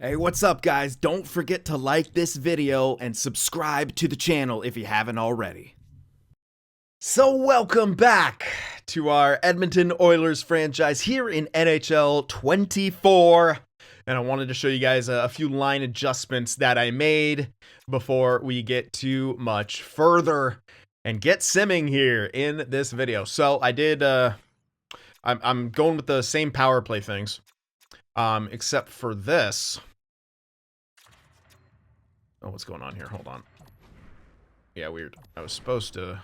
Hey, what's up, guys? Don't forget to like this video and subscribe to the channel if you haven't already. So welcome back to our Edmonton Oilers franchise here in NHL 24. And I wanted to show you guys a few line adjustments that I made before we get too much further and get simming here in this video. So I did, I'm going with the same power play things, except for this. Oh, what's going on here? Hold on. Yeah, weird. I was supposed to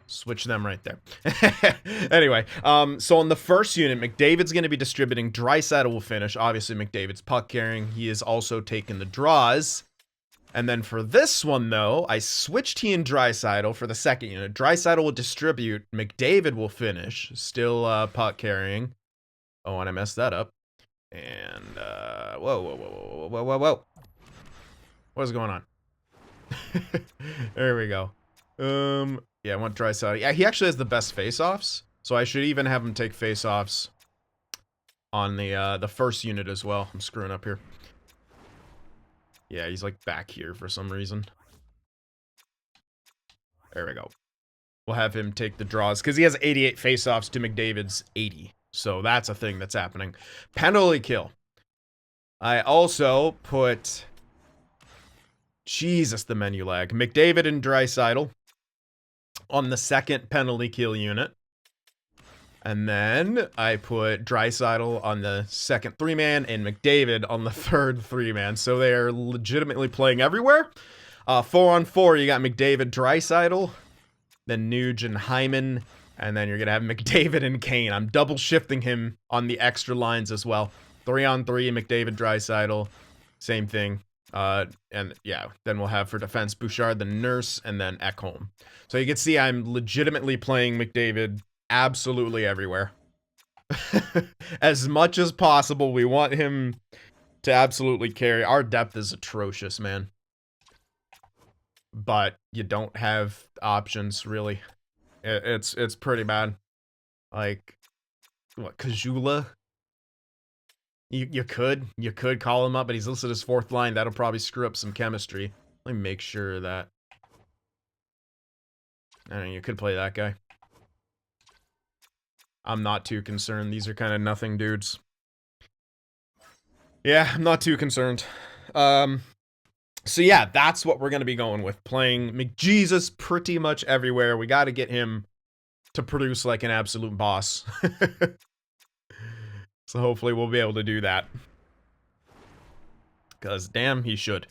switch them right there. Anyway, so on the first unit, McDavid's going to be distributing. DRAISAITL will finish. Obviously, McDavid's puck carrying. He is also taking the draws. And then for this one, though, I switched he and DRAISAITL for the second unit. DRAISAITL will distribute. McDavid will finish. Still puck carrying. Oh, and I messed that up. And, whoa. What's going on? There we go. Yeah, I want DRAISAITL. Yeah, he actually has the best face-offs, so I should even have him take face-offs on the first unit as well. I'm screwing up here. Yeah, he's like back here for some reason. There we go. We'll have him take the draws, because he has 88 face-offs to McDavid's 80. So that's a thing that's happening. Penalty kill. I also put... Jesus, the menu lag. McDavid and DRAISAITL on the second penalty kill unit. And then I put DRAISAITL on the second three-man and McDavid on the third three-man. So they are legitimately playing everywhere. 4-on-4, you got McDavid, DRAISAITL, then Nuge and Hyman. And then you're going to have McDavid and Kane. I'm double shifting him on the extra lines as well. 3-on-3, McDavid, DRAISAITL. Same thing. And yeah, then we'll have for defense Bouchard, the Nurse, and then Ekholm. So you can see I'm legitimately playing McDavid absolutely everywhere. As much as possible, we want him to absolutely carry. Our depth is atrocious, man. But you don't have options, really. It's pretty bad. Like, what, Kajula? You could call him up, but he's listed as fourth line. That'll probably screw up some chemistry. Let me make sure that... I don't know, you could play that guy. I'm not too concerned. These are kind of nothing dudes. Yeah, I'm not too concerned. So yeah, that's what we're going to be going with. Playing McJesus pretty much everywhere. We got to get him to produce like an absolute boss. So hopefully we'll be able to do that. Because damn, he should.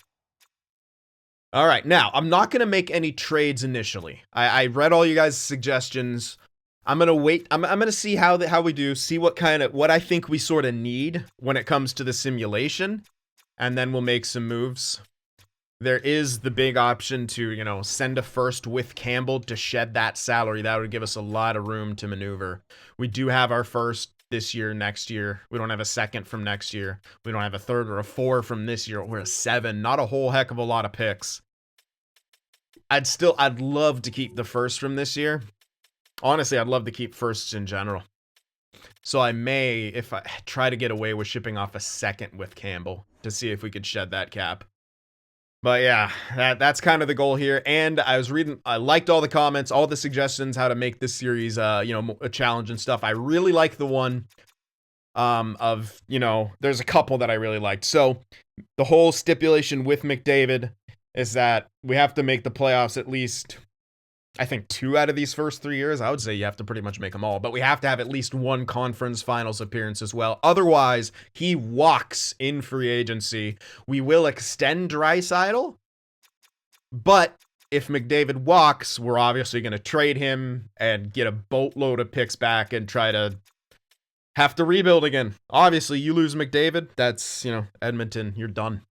Alright, now, I'm not going to make any trades initially. I read all you guys' suggestions. I'm going to wait. I'm going to see how we do. See what I think we sort of need when it comes to the simulation. And then we'll make some moves. There is the big option to, you know, send a first with Campbell to shed that salary. That would give us a lot of room to maneuver. We do have our first this year, next year. We don't have a second from next year. We don't have a third or a 4 from this year. We're a 7. Not a whole heck of a lot of picks. I'd love to keep the first from this year. Honestly, I'd love to keep firsts in general. So I may, if I try to get away with shipping off a second with Campbell to see if we could shed that cap. But yeah, that's kind of the goal here. And I liked all the comments, all the suggestions, how to make this series, you know, a challenge and stuff. I really like the one of, you know, there's a couple that I really liked. So the whole stipulation with McDavid is that we have to make the playoffs at least, I think, 2 out of these first 3 years. I would say you have to pretty much make them all, but we have to have at least 1 conference finals appearance as well. Otherwise, he walks in free agency. We will extend DRAISAITL, but if McDavid walks, we're obviously going to trade him and get a boatload of picks back and try to have to rebuild again. Obviously, you lose McDavid, that's, you know, Edmonton, you're done.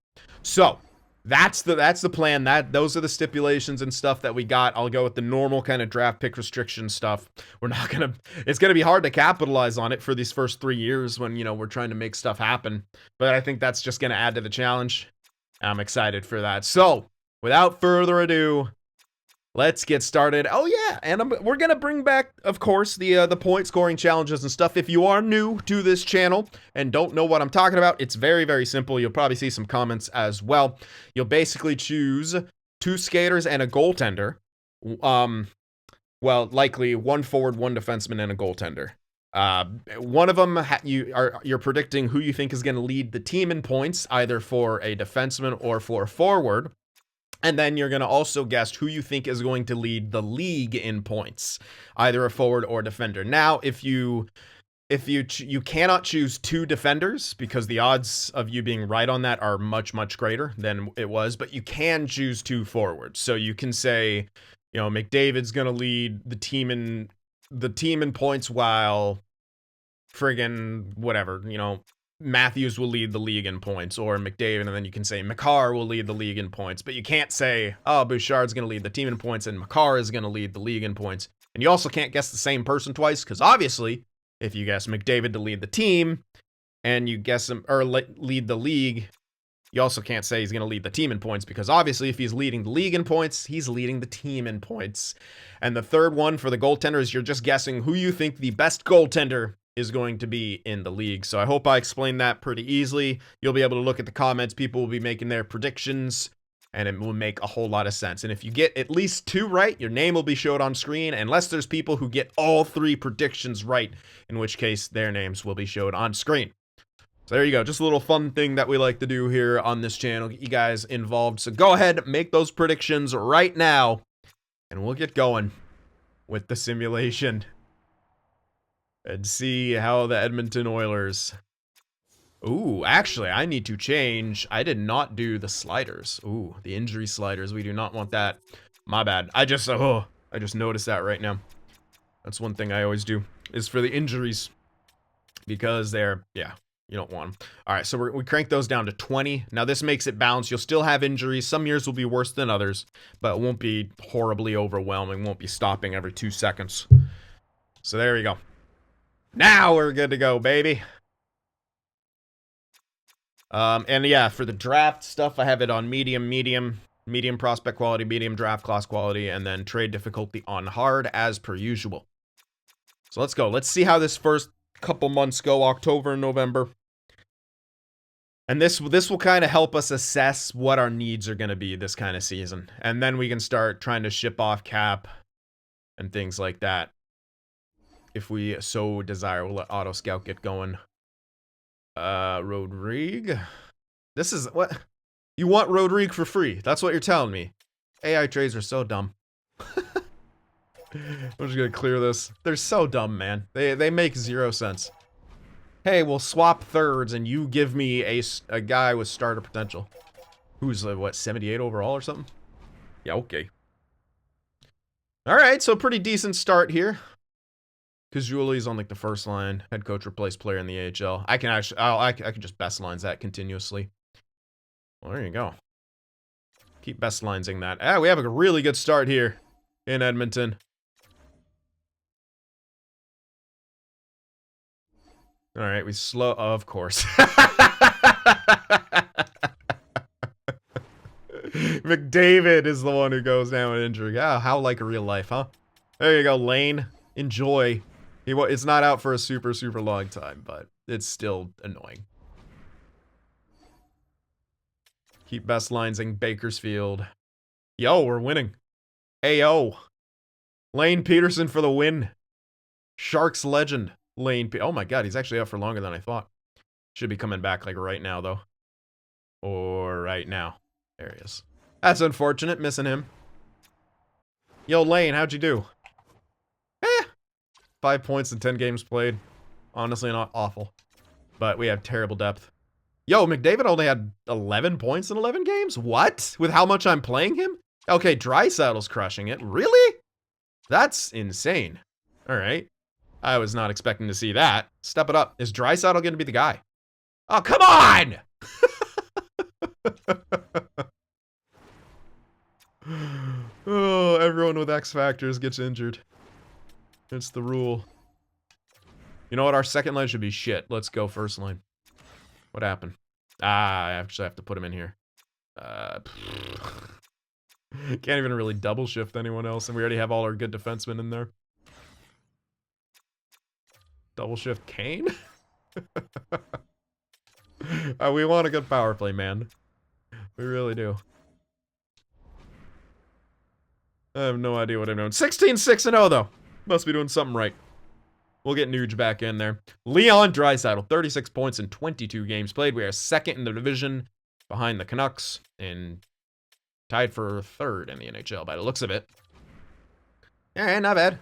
So that's the plan. Those are the stipulations and stuff that we got. I'll go with the normal kind of draft pick restriction stuff. It's gonna be hard to capitalize on it for these first 3 years when, you know, we're trying to make stuff happen. But I think that's just gonna add to the challenge. I'm excited for that. So without further ado, Let's get started. Oh yeah, and we're gonna bring back, of course, the point scoring challenges and stuff. If you are new to this channel and don't know what I'm talking about, it's very, very simple. You'll probably see some comments as well. You'll basically choose 2 skaters and a goaltender. Well, likely 1 forward, 1 defenseman, and a goaltender. One of them you're predicting who you think is going to lead the team in points, either for a defenseman or for a forward. And then you're going to also guess who you think is going to lead the league in points, either a forward or defender. Now, if you cannot choose 2 defenders because the odds of you being right on that are much, much greater than it was, but you can choose 2 forwards. So you can say, you know, McDavid's going to lead the team in points while friggin' whatever, you know, Matthews will lead the league in points, or McDavid, and then you can say Makar will lead the league in points, but you can't say, oh, Bouchard's going to lead the team in points and Makar is going to lead the league in points. And you also can't guess the same person twice, because obviously, if you guess McDavid to lead the team, and you guess him, or lead the league, you also can't say he's going to lead the team in points, because obviously if he's leading the league in points, he's leading the team in points. And the third one for the goaltender is you're just guessing who you think the best goaltender is going to be in the league. So I hope I explained that pretty easily. You'll be able to look at the comments. People will be making their predictions, and it will make a whole lot of sense. And if you get at least 2 right, your name will be showed on screen, unless there's people who get all 3 predictions right, in which case their names will be showed on screen. So there you go. Just a little fun thing that we like to do here on this channel. Get you guys involved. So go ahead, make those predictions right now, and we'll get going with the simulation and see how the Edmonton Oilers... Ooh, actually, I need to change. I did not do the sliders. Ooh, the injury sliders. We do not want that. My bad. I just noticed that right now. That's one thing I always do, is for the injuries. Because they're, yeah, you don't want them. All right, so we crank those down to 20. Now, this makes it balanced. You'll still have injuries. Some years will be worse than others, but it won't be horribly overwhelming. Won't be stopping every 2 seconds. So there you go. Now we're good to go, baby. And yeah, for the draft stuff, I have it on medium prospect quality, medium draft class quality, and then trade difficulty on hard as per usual. So let's go. Let's see how this first couple months go, October and November. And this will kind of help us assess what our needs are going to be this kind of season. And then we can start trying to ship off cap and things like that. If we so desire, we'll let Auto Scout get going. Rodrigue. This is what you want, Rodrigue for free. That's what you're telling me. AI trades are so dumb. I'm just gonna clear this. They're so dumb, man. They make 0 sense. Hey, we'll swap thirds, and you give me a guy with starter potential, who's what, 78 overall or something. Yeah, okay. All right, so pretty decent start here. Kazulli's on like the first line. Head coach replaced player in the AHL. I can actually, I can just best lines that continuously. Well, there you go. Keep best linesing that. Ah, we have a really good start here in Edmonton. All right, we slow. Oh, of course. McDavid is the one who goes down with injury. Ah, how like a real life, huh? There you go, Lane. Enjoy. It's not out for a super, super long time, but it's still annoying. Keep best linesing Bakersfield. Yo, we're winning. Ayo. Lane Peterson for the win. Sharks legend. Oh my god, he's actually out for longer than I thought. Should be coming back like right now, though. Or right now. There he is. That's unfortunate, missing him. Yo, Lane, how'd you do? 5 points in 10 games played. Honestly, not awful. But we have terrible depth. Yo, McDavid only had 11 points in 11 games? What? With how much I'm playing him? Okay, DRAISAITL's crushing it. Really? That's insane. Alright. I was not expecting to see that. Step it up. Is DRAISAITL going to be the guy? Oh, come on! Oh, everyone with X Factors gets injured. It's the rule. You know what? Our second line should be shit. Let's go first line. What happened? Ah, I actually have to put him in here. Can't even really double shift anyone else, and we already have all our good defensemen in there. Double shift Kane? We want a good power play, man. We really do. I have no idea what I'm doing. 16-6-0, though. Must be doing something right. We'll get Nuge back in there. Leon DRAISAITL, 36 points in 22 games played. We are second in the division behind the Canucks and tied for third in the NHL by the looks of it. Yeah, not bad.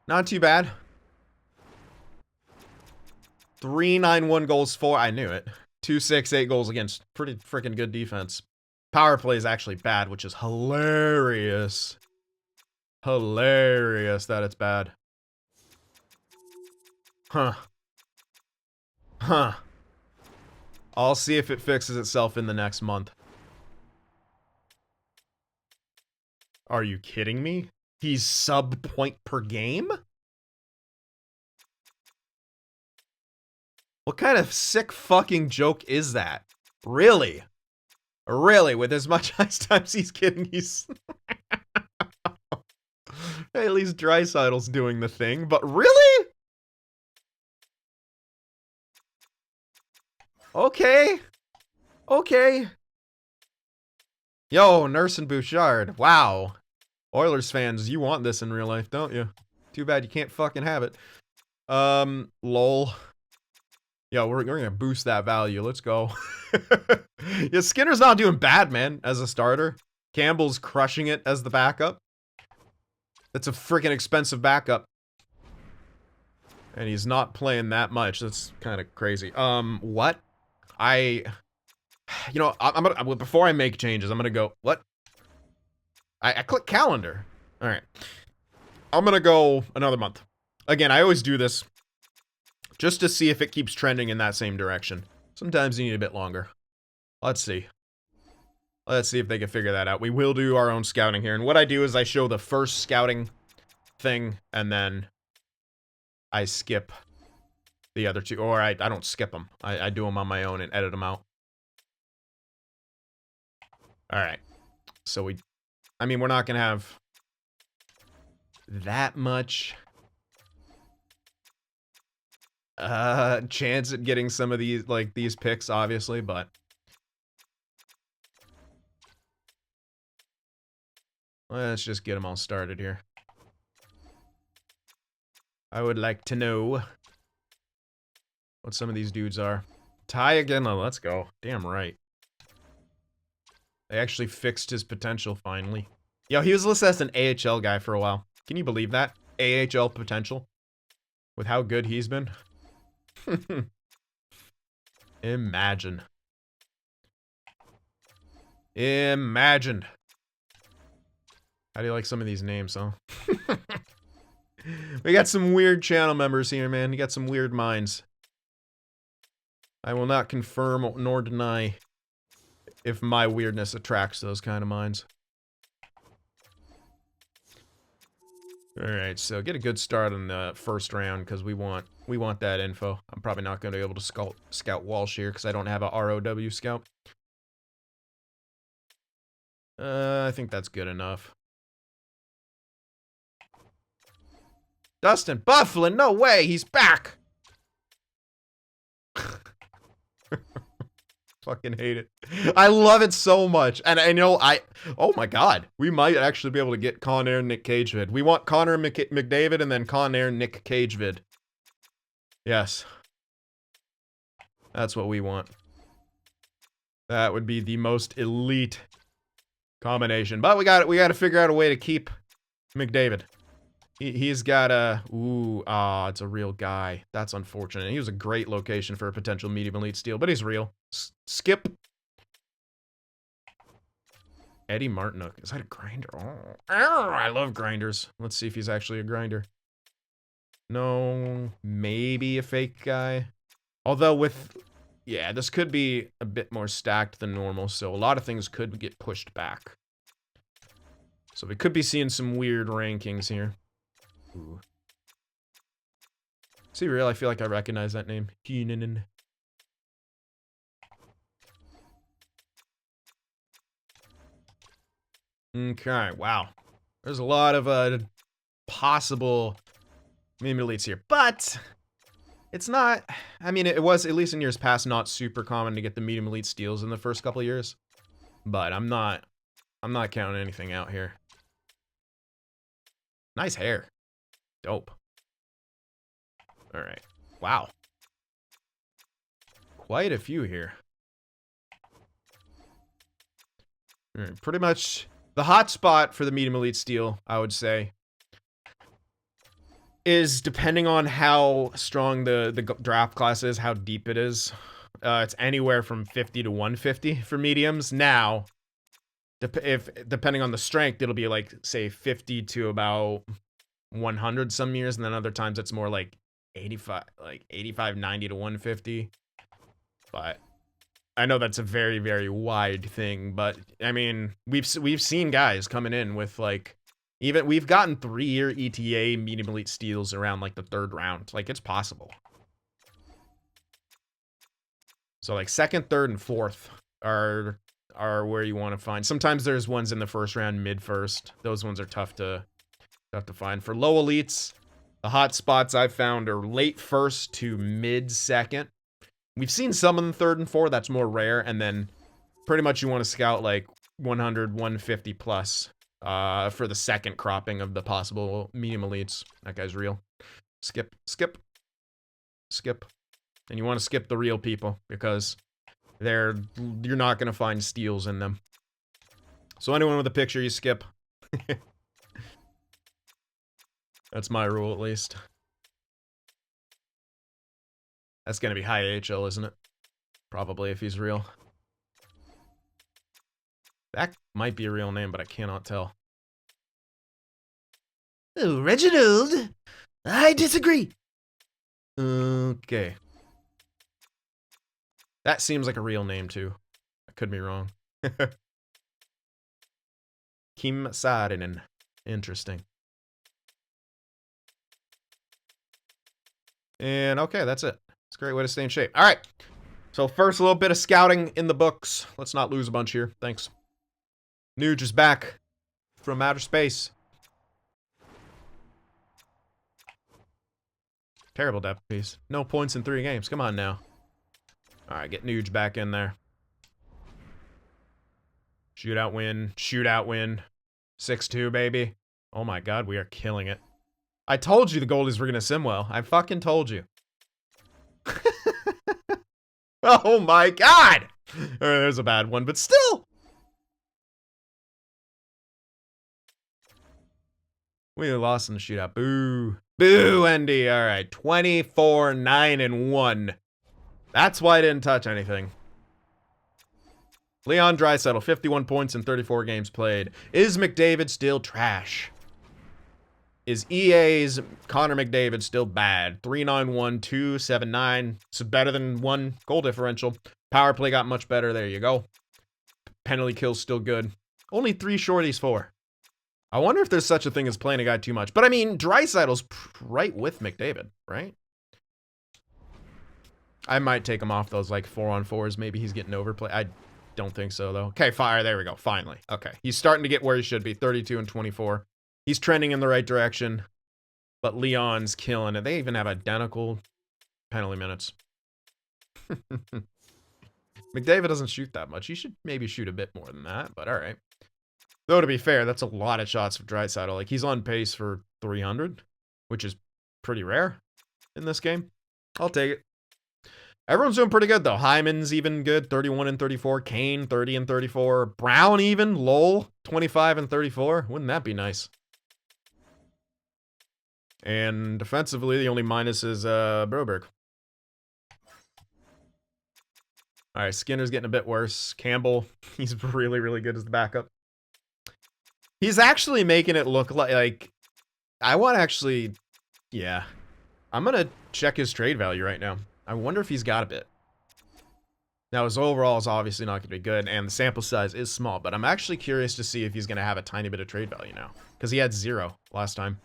Not too bad. 391 goals for. I knew it. 268 goals against. Pretty freaking good defense. Power play is actually bad, which is hilarious. Hilarious that it's bad. Huh. Huh. I'll see if it fixes itself in the next month. Are you kidding me? He's sub-point per game? What kind of sick fucking joke is that? Really? Really? With as much ice time as he's getting, he's... At least DRAISAITL's doing the thing, but really? Okay. Okay. Yo, Nurse and Bouchard. Wow. Oilers fans, you want this in real life, don't you? Too bad you can't fucking have it. Lol. Yo, we're gonna boost that value. Let's go. Yeah, Skinner's not doing bad, man, as a starter. Campbell's crushing it as the backup. That's a freaking expensive backup. And he's not playing that much. That's kind of crazy. What? You know, I'm gonna, before I make changes, I'm gonna go, what? I click calendar. All right. I'm gonna go another month. Again, I always do this just to see if it keeps trending in that same direction. Sometimes you need a bit longer. Let's see. Let's see if they can figure that out. We will do our own scouting here. And what I do is I show the first scouting thing, and then I skip the other two. Or I don't skip them. I do them on my own and edit them out. Alright. So I mean, we're not going to have that much chance at getting some of these, like, these picks, obviously, but let's just get them all started here. I would like to know what some of these dudes are. Ty again? Oh, let's go. Damn right. They actually fixed his potential finally. Yo, he was listed as an AHL guy for a while. Can you believe that? AHL potential? With how good he's been? Imagine. Imagine. How do you like some of these names, huh? We got some weird channel members here, man. You got some weird minds. I will not confirm nor deny if my weirdness attracts those kind of minds. Alright, so get a good start on the first round, because we want that info. I'm probably not going to be able to scout Walsh here, because I don't have a ROW scout. I think that's good enough. Dustin Byfuglien, no way, he's back! Fucking hate it. I love it so much. And I know oh my god. We might actually be able to get Conair, Nick Cage vid. We want Connor McDavid and then Conair, Nick Cage vid. Yes. That's what we want. That would be the most elite combination. But we got to figure out a way to keep McDavid. He's got a... Ooh, it's a real guy. That's unfortunate. He was a great location for a potential medium elite steal, but he's real. Skip. Eddie Martinook. Is that a grinder? Oh, I love grinders. Let's see if he's actually a grinder. No, maybe a fake guy. Although with... Yeah, this could be a bit more stacked than normal, so a lot of things could get pushed back. So we could be seeing some weird rankings here. Ooh. Is he real? I feel like I recognize that name. Heenan. Okay, wow. There's a lot of possible medium elites here, but it's not. I mean, it was, at least in years past, not super common to get the medium elite steals in the first couple of years. But I'm not counting anything out here. Nice hair. Dope. All right. Wow. Quite a few here. All right, pretty much the hot spot for the medium elite steal, I would say, is depending on how strong the draft class is, how deep it is. It's anywhere from 50 to 150 for mediums. Now, depending on the strength, it'll be like, say, 50 to about 100 some years, and then other times it's more like 85, 90 to 150. But I know that's a very, very wide thing, but I mean, we've seen guys coming in with like, even we've gotten 3-year ETA medium elite steals around like the 3rd round. Like, it's possible. So like 2nd, 3rd, and 4th are where you want to find. Sometimes there's ones in the 1st round, mid 1st. Those ones are tough to find. For low elites, the hot spots I've found are late 1st to mid 2nd. We've seen some in the 3rd and 4th. That's more rare. And then pretty much you want to scout like 100, 150 plus for the 2nd cropping of the possible medium elites. That guy's real. Skip. And you want to skip the real people because you're not going to find steals in them. So anyone with a picture, you skip. That's my rule, at least. That's going to be high AHL, isn't it? Probably, if he's real. That might be a real name, but I cannot tell. Oh, Reginald! I disagree! Okay. That seems like a real name, too. I could be wrong. Kim Saarinen. Interesting. And okay, that's it. It's a great way to stay in shape. All right. So first, a little bit of scouting in the books. Let's not lose a bunch here. Thanks. Nuge is back from outer space. Terrible depth piece. No points in 3 games. Come on now. All right, get Nuge back in there. Shootout win. Shootout win. 6-2, baby. Oh my god, we are killing it. I told you the goalies were going to sim well. I fucking told you. Oh my god! There's a bad one, but still! We lost in the shootout. Boo. Boo, Andy. Alright, 24, 9, and 1. That's why I didn't touch anything. Leon Draisaitl, 51 points in 34 games played. Is McDavid still trash? Is EA's Connor McDavid still bad? 391, 279. So better than 1 goal differential. Power play got much better. There you go. Penalty kills still good. Only 3 shorties for. I wonder if there's such a thing as playing a guy too much. But I mean, Draisaitl's right with McDavid, right? I might take him off those like 4-on-4s. Maybe he's getting overplayed. I don't think so though. Okay, fire. There we go. Finally. Okay. He's starting to get where he should be. 32 and 24. He's trending in the right direction, but Leon's killing it. They even have identical penalty minutes. McDavid doesn't shoot that much. He should maybe shoot a bit more than that, but all right. Though, to be fair, that's a lot of shots for Draisaitl. Like, he's on pace for 300, which is pretty rare in this game. I'll take it. Everyone's doing pretty good, though. Hyman's even good, 31 and 34. Kane, 30 and 34. Brown even. Lowell, 25 and 34. Wouldn't that be nice? And defensively, the only minus is Broberg. All right, Skinner's getting a bit worse. Campbell, he's really, really good as the backup. He's actually making it look like I want to actually, yeah. I'm going to check his trade value right now. I wonder if he's got a bit. Now, his overall is obviously not going to be good, and the sample size is small, but I'm actually curious to see if he's going to have a tiny bit of trade value now, because he had 0 last time.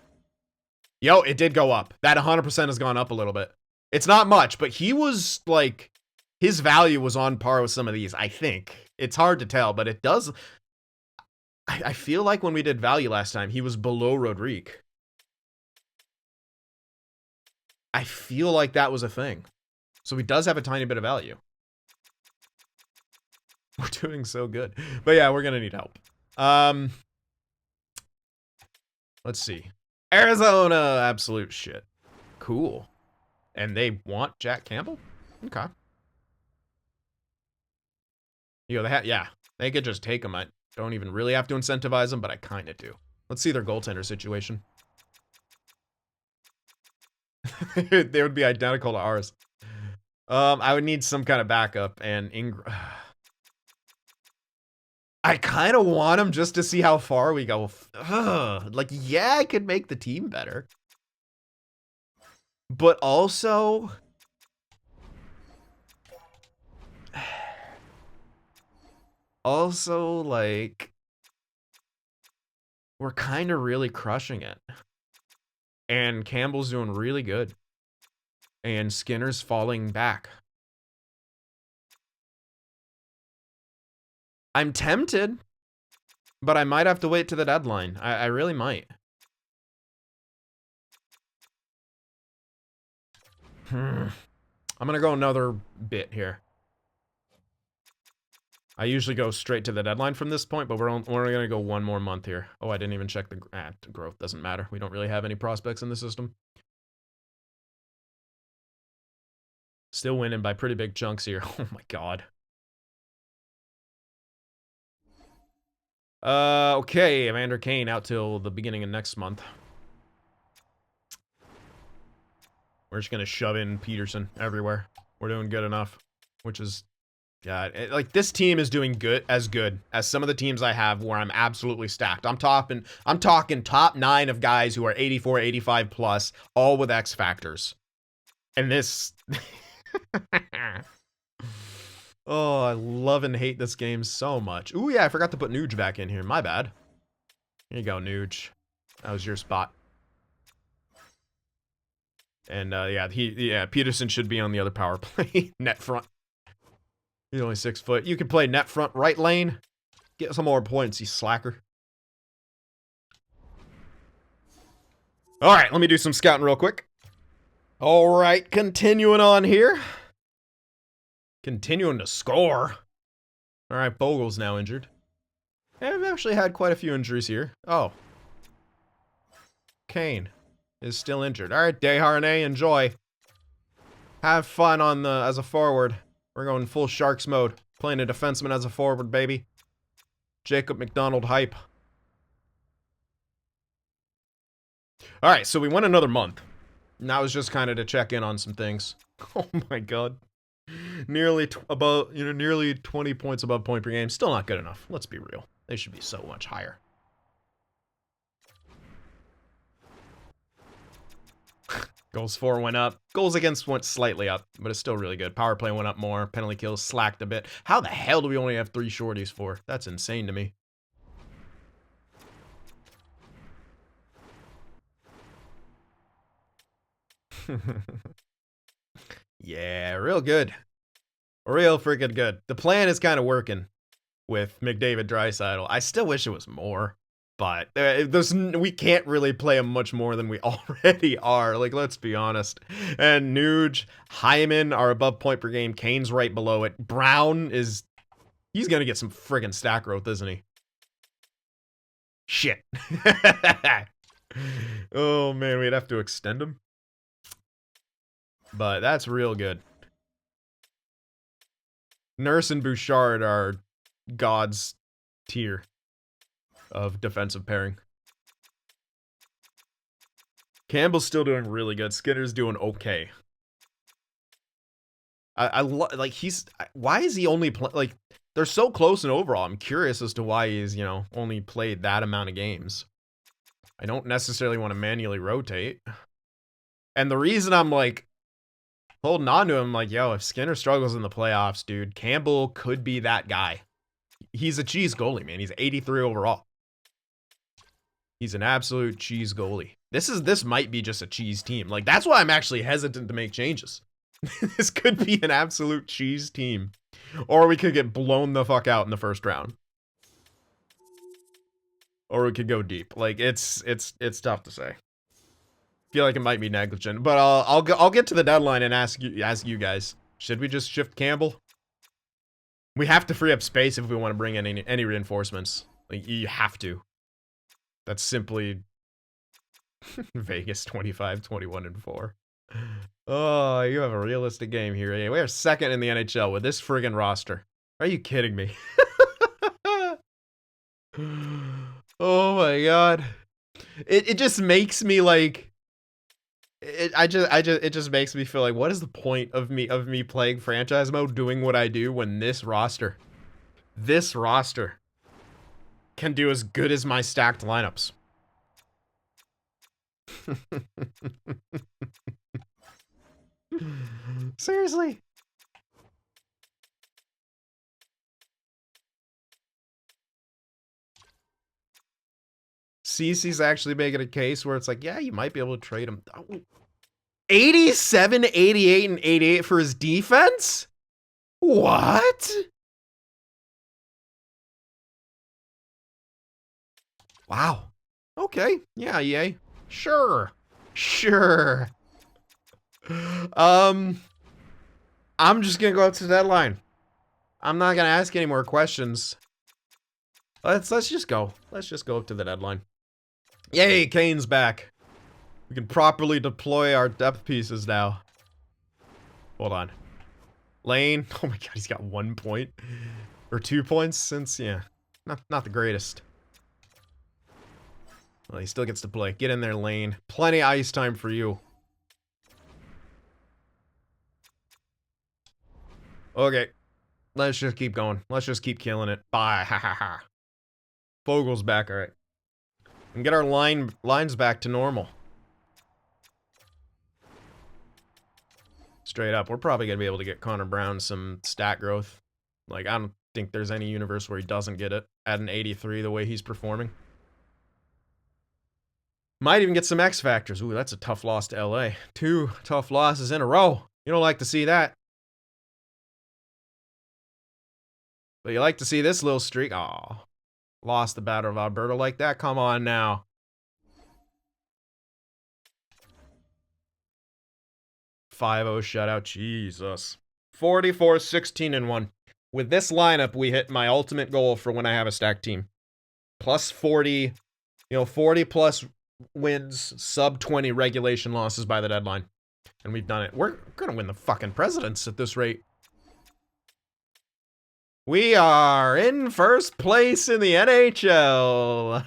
Yo, it did go up. That 100% has gone up a little bit. It's not much, but he was, like, his value was on par with some of these, I think. It's hard to tell, but it does. I feel like when we did value last time, he was below Rodrigue. I feel like that was a thing. So he does have a tiny bit of value. We're doing so good. But yeah, we're gonna need help. Let's see. Arizona, absolute shit. Cool. And they want Jack Campbell? Okay. You know, yeah, they could just take him. I don't even really have to incentivize them, but I kind of do. Let's see their goaltender situation. They would be identical to ours. I would need some kind of backup, and I kind of want him just to see how far we go. Like, yeah, I could make the team better. But also... Also, like... We're kind of really crushing it. And Campbell's doing really good. And Skinner's falling back. I'm tempted, but I might have to wait to the deadline. I really might. I'm gonna go another bit here. I usually go straight to the deadline from this point, but we're only gonna go one more month here. Oh, I didn't even check the growth. Doesn't matter. We don't really have any prospects in the system. Still winning by pretty big chunks here. Oh my god. Okay, Evander Kane out till the beginning of next month. We're just gonna shove in Peterson everywhere. We're doing good enough, which is, yeah, like this team is doing good as some of the teams I have where I'm absolutely stacked. I'm talking top 9 of guys who are 84, 85 plus, all with X factors. And this, oh, I love and hate this game so much. Ooh, yeah, I forgot to put Nuge back in here. My bad. Here you go, Nuge. That was your spot. And, yeah, Peterson should be on the other power play. Net front. He's only 6 foot. You can play net front right lane. Get some more points, you slacker. All right, let me do some scouting real quick. All right, continuing on here. Continuing to score. All right, Bogle's now injured. Yeah, I've actually had quite a few injuries here. Oh. Kane is still injured. All right, Desharnais, enjoy. Have fun on the as a forward. We're going full Sharks mode. Playing a defenseman as a forward, baby. Jacob McDonald hype. All right, so we went another month. And that was just kind of to check in on some things. Oh my god. Nearly 20 points above point per game. Still not good enough. Let's be real. They should be so much higher. Goals for went up. Goals against went slightly up, but it's still really good. Power play went up more. Penalty kills slacked a bit. How the hell do we only have 3 shorties for? That's insane to me. Yeah, real good. Real freaking good. The plan is kind of working with McDavid, DRAISAITL. I still wish it was more, but we can't really play him much more than we already are. Like, let's be honest. And Nuge, Hyman are above point per game. Kane's right below it. Brown is... He's going to get some friggin' stack growth, isn't he? Shit. Oh, man, we'd have to extend him. But that's real good. Nurse and Bouchard are God's tier of defensive pairing. Campbell's still doing really good. Skinner's doing okay. Like he's... Why is he only like... They're so close in overall. I'm curious as to why he's, you know, only played that amount of games. I don't necessarily want to manually rotate. And the reason I'm like holding on to him, like, yo, if Skinner struggles in the playoffs, dude, Campbell could be that guy. He's a cheese goalie, man. He's 83 overall. He's an absolute cheese goalie. This might be just a cheese team. Like, that's why I'm actually hesitant to make changes. This could be an absolute cheese team. Or we could get blown the fuck out in the first round. or we could go deep. Like it's tough to say. Feel like it might be negligent, but I'll get to the deadline and ask you guys. Should we just shift Campbell? We have to free up space if we want to bring in any reinforcements. Like, you have to. That's simply Vegas 25, 21, and 4. Oh, you have a realistic game here. Eh? We are second in the NHL with this friggin' roster. Are you kidding me? Oh my god. It just makes me like it just makes me feel like, what is the point of me playing franchise mode, doing what I do, when this roster can do as good as my stacked lineups. Seriously. CC's actually making a case where it's like, yeah, you might be able to trade him. 87, 88, and 88 for his defense? What? Wow. Okay. Yeah, yay. Sure. Sure. I'm just gonna go up to the deadline. I'm not gonna ask any more questions. Let's just go. Let's just go up to the deadline. Yay, Kane's back. We can properly deploy our depth pieces now. Hold on. Lane. Oh my god, he's got 1 point. Or 2 points since, yeah. Not the greatest. Well, he still gets to play. Get in there, Lane. Plenty of ice time for you. Okay. Let's just keep going. Let's just keep killing it. Bye. Ha ha ha. Fogel's back, alright. And get our lines back to normal. Straight up, we're probably going to be able to get Connor Brown some stat growth. Like, I don't think there's any universe where he doesn't get it at an 83 the way he's performing. Might even get some X factors. Ooh, that's a tough loss to LA. 2 tough losses in a row. You don't like to see that. But you like to see this little streak. Aw. Lost the Battle of Alberta like that. Come on now. .50 shutout. Jesus. 44, 16, and 1. With this lineup, we hit my ultimate goal for when I have a stacked team. Plus 40, 40 plus wins, sub 20 regulation losses by the deadline. And we've done it. We're gonna win the fucking presidents at this rate. We are in first place in the NHL.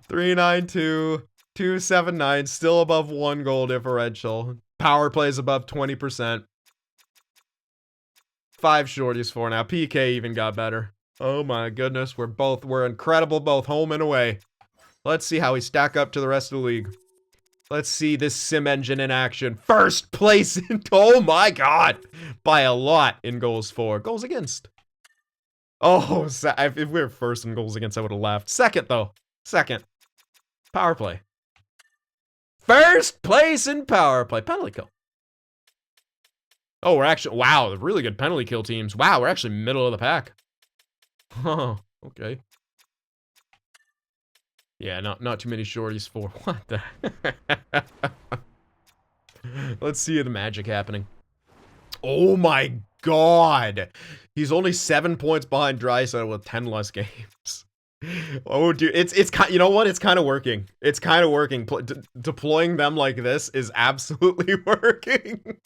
392, 279, still above 1 goal differential. Power plays above 20%. 5 shorties for now. PK even got better. Oh my goodness, we're incredible both home and away. Let's see how we stack up to the rest of the league. Let's see this sim engine in action. First place in, oh my god, by a lot in goals for. Goals against. Oh, if we were first in goals against, I would have laughed. Second though, second. Power play. First place in power play. Penalty kill. Oh, we're actually, wow, really good penalty kill teams. Wow, we're actually middle of the pack. Oh, okay. Yeah, not too many shorties for. What the? Let's see the magic happening. Oh my god. He's only 7 points behind DRAISAITL with 10 less games. Oh, dude, it's you know what? It's kind of working. It's kind of working. Deploying them like this is absolutely working.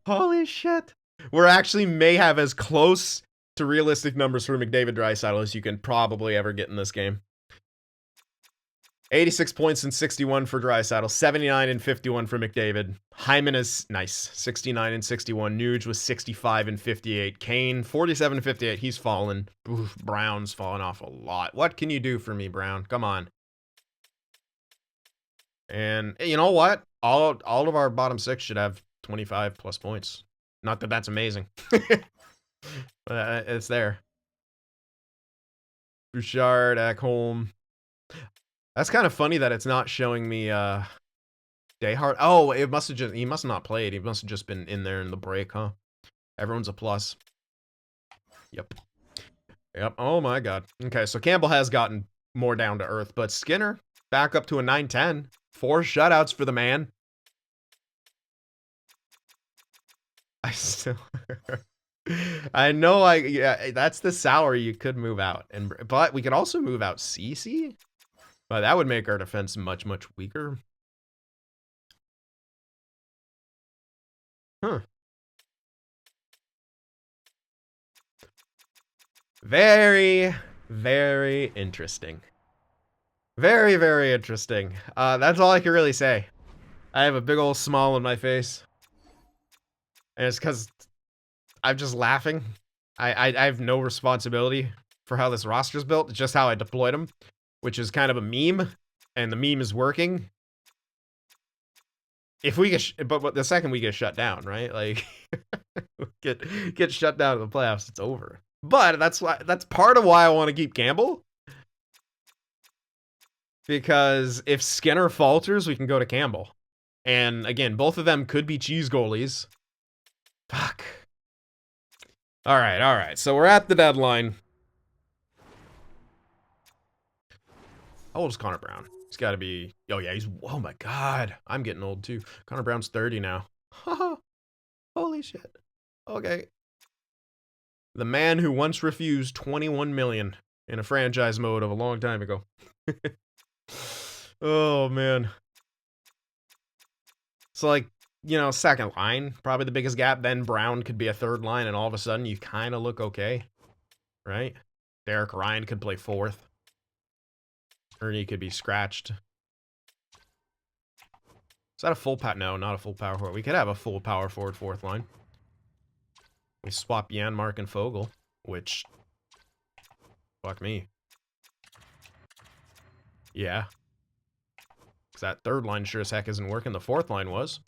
Holy shit. We're actually may have as close to realistic numbers for McDavid DRAISAITL as you can probably ever get in this game. 86 points and 61 for DRAISAITL, 79 and 51 for McDavid. Hyman is nice, 69 and 61. Nuge was 65 and 58. Kane, 47 and 58. He's fallen. Oof, Brown's fallen off a lot. What can you do for me, Brown? Come on. And you know what? All of our bottom 6 should have 25 plus points. Not that that's amazing. But it's there. Bouchard, Ekholm. That's kind of funny that it's not showing me Dayhart. Oh, it must have just, he must not played. He must have just been in there in the break, huh? Everyone's a plus. Yep. Yep. Oh my god. Okay, so Campbell has gotten more down to earth, but Skinner back up to a 9-10. 4 shutouts for the man. I still I know yeah, that's the salary you could move out. But we could also move out CC. But that would make our defense much, much weaker. Huh. Very, very interesting. Very, very interesting. That's all I can really say. I have a big old smile on my face. And it's because I'm just laughing. I have no responsibility for how this roster's built. It's just how I deployed them, which is kind of a meme. And the meme is working. If we get, but the second we get shut down, right? Like, get shut down in the playoffs, it's over. But that's part of why I want to keep Campbell. Because if Skinner falters, we can go to Campbell. And again, both of them could be cheese goalies. Fuck. All right. So we're at the deadline. How old is Connor Brown? He's got to be... Oh, yeah, he's... Oh, my God. I'm getting old, too. Connor Brown's 30 now. Holy shit. Okay. The man who once refused $21 million in a franchise mode of a long time ago. Oh, man. So, like, you know, second line, probably the biggest gap. Then Brown could be a third line, and all of a sudden you kind of look okay. Right? Derek Ryan could play fourth. Ernie could be scratched. Is that a full power? No, not a full power forward. We could have a full power forward fourth line. We swap Janmark and Fogle, which... Fuck me. Yeah. Because that third line sure as heck isn't working. The fourth line was.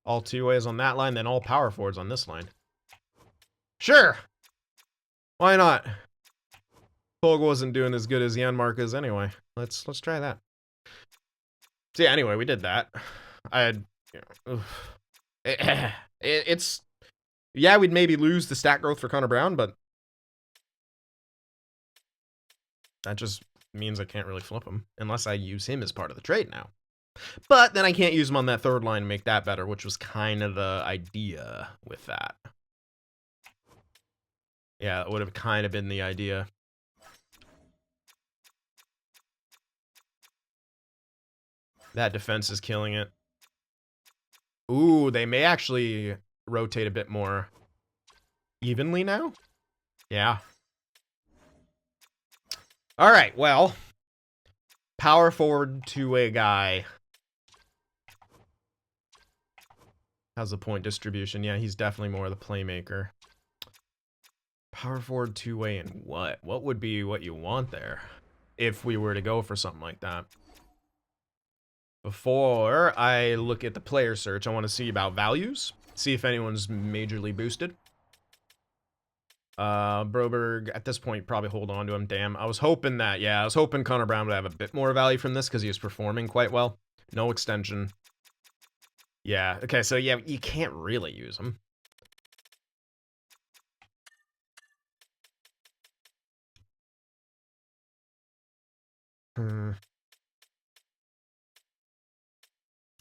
All two ways on that line, then all power forwards on this line. Sure! Why not? Fogle wasn't doing as good as Janmark is anyway. Let's try that. So yeah, anyway, we did that. I had, you know, it's, yeah, we'd maybe lose the stat growth for Connor Brown, but that just means I can't really flip him unless I use him as part of the trade now. But then I can't use him on that third line to make that better, which was kind of the idea with that. Yeah, it would have kind of been the idea. That defense is killing it. Ooh, they may actually rotate a bit more evenly now. Yeah. All right, well. Power forward two-way guy. How's the point distribution? Yeah, he's definitely more the playmaker. Power forward two-way and what? What would be what you want there if we were to go for something like that? Before I look at the player search, I want to see about values. See if anyone's majorly boosted. Broberg, at this point, probably hold on to him. Damn, I was hoping that, yeah, I was hoping Connor Brown would have a bit more value from this because he was performing quite well. No extension. Yeah, okay, so yeah, you can't really use him.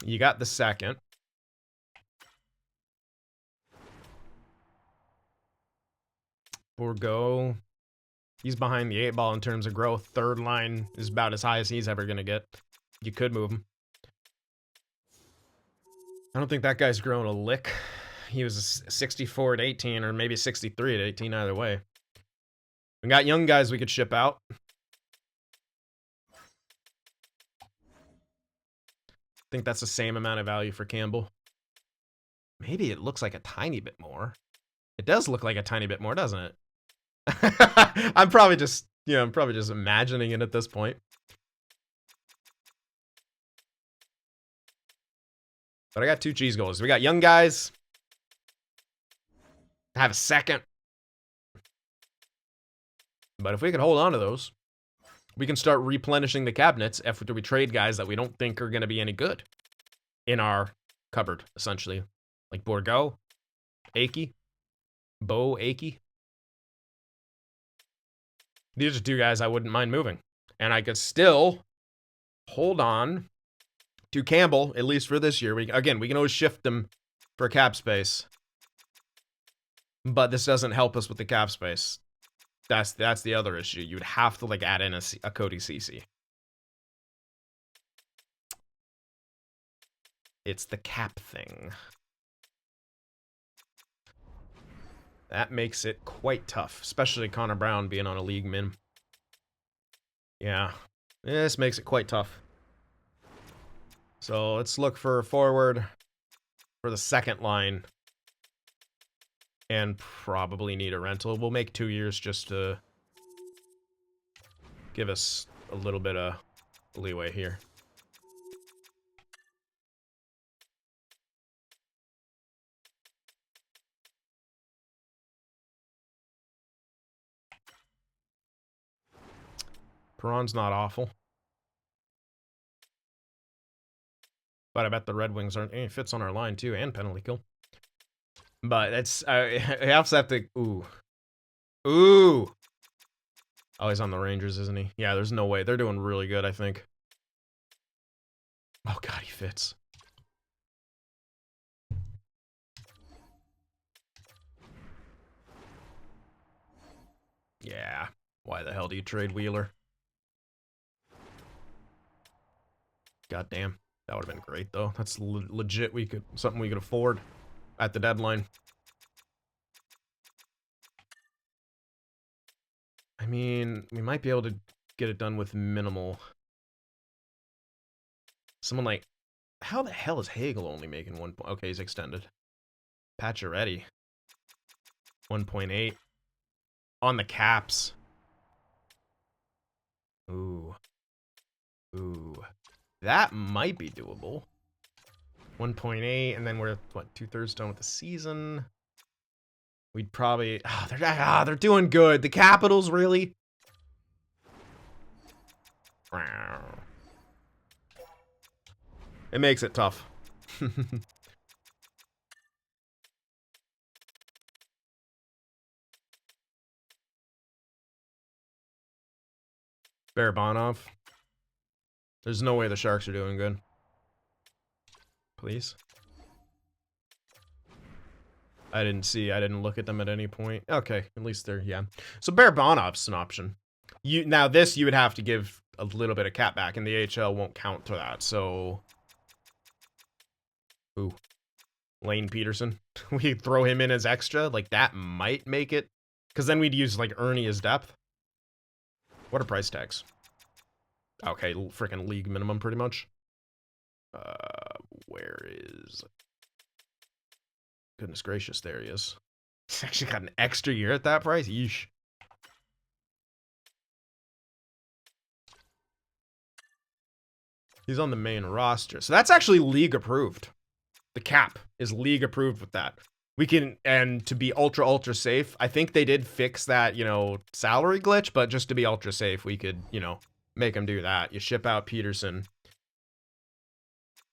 You got the second. Bourgault. He's behind the 8 ball in terms of growth. Third line is about as high as he's ever going to get. You could move him. I don't think that guy's grown a lick. He was 64 at 18, or maybe 63 at 18, either way. We got young guys we could ship out. I think that's the same amount of value for Campbell. Maybe it looks like a tiny bit more. It does look like a tiny bit more, doesn't it? I'm probably just, you know, I'm probably just imagining it at this point. But I got 2 cheese goals. We got young guys. I have a second. But if we could hold on to those, we can start replenishing the cabinets after we trade guys that we don't think are going to be any good in our cupboard, essentially. Like Bourgault, Akey, Bo Akey. These are two guys I wouldn't mind moving. And I could still hold on to Campbell, at least for this year. Again, we can always shift them for cap space. But this doesn't help us with the cap space. That's the other issue. You'd have to, like, add in a Cody Ceci. It's the cap thing. That makes it quite tough, especially Connor Brown being on a league min. Yeah, this makes it quite tough. So let's look for a forward for the second line. And probably need a rental. We'll make 2 years just to give us a little bit of leeway here. Perron's not awful. But I bet the Red Wings aren't. It fits on our line too, and penalty kill. But it's, I also have to, ooh. Oh, he's on the Rangers, isn't he? Yeah, there's no way. They're doing really good, I think. Oh, God, he fits. Yeah. Why the hell do you trade Wheeler? God damn. That would have been great, though. That's legit. Something we could afford at the deadline. I mean, we might be able to get it done with minimal. Someone like, how the hell is Hagel only making 1 point? Okay, he's extended. Pacioretty, 1.8 on the caps. Ooh, that might be doable. 1.8, and then we're what, 2/3 done with the season. We'd probably... they're doing good. The Capitals, really? It makes it tough. Barabanov. There's no way the Sharks are doing good. Please. I didn't look at them at any point. Okay, at least they're, yeah. So Barabanov's an option. Now this, you would have to give a little bit of cap back, and the AHL won't count to that, so... Ooh. Lane Peterson. We throw him in as extra? Like, that might make it. Because then we'd use, like, Ernie as depth. What are price tags? Okay, freaking league minimum, pretty much. Where is... Goodness gracious, there he is. He's actually got an extra year at that price? Yeesh. He's on the main roster. So that's actually league approved. The cap is league approved with that. We can, and to be ultra safe, I think they did fix that, you know, salary glitch, but just to be ultra safe, we could, you know, make them do that. You ship out Peterson.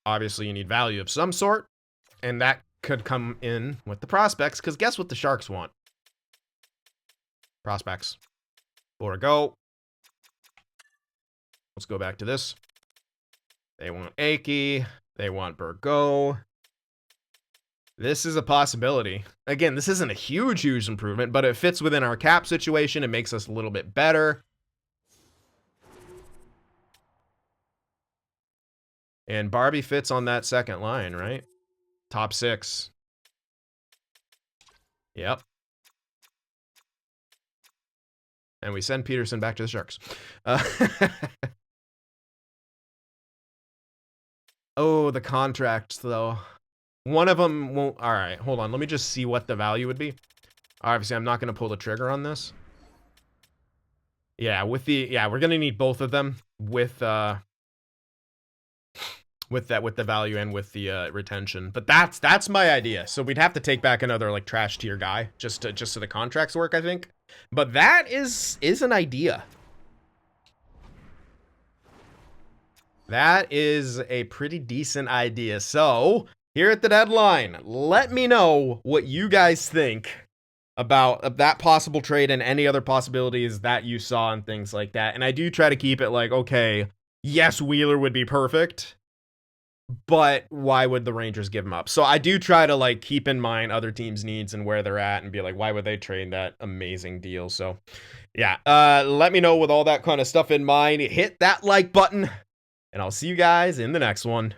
Obviously, you need value of some sort, and that could come in with the prospects, because guess what the Sharks want? Prospects. Bourgault. Let's go back to this. They want Akey. They want Bourgault. This is a possibility. Again, this isn't a huge improvement, but it fits within our cap situation. It makes us a little bit better. And Barbie fits on that second line, right? Top 6. Yep. And we send Peterson back to the Sharks. Oh, the contracts, though. One of them won't... All right, hold on. Let me just see what the value would be. Obviously, I'm not going to pull the trigger on this. Yeah, with the... Yeah, we're going to need both of them with the value and with the retention. But that's my idea. So we'd have to take back another, like, trash tier guy just so the contracts work, I think. But that is an idea. That is a pretty decent idea. So, here at the deadline, let me know what you guys think about that possible trade and any other possibilities that you saw and things like that. And I do try to keep it like, okay, yes, Wheeler would be perfect, but why would the Rangers give him up? So I do try to like keep in mind other teams' needs and where they're at and be like, why would they trade that amazing deal? So yeah, let me know with all that kind of stuff in mind. Hit that like button, and I'll see you guys in the next one.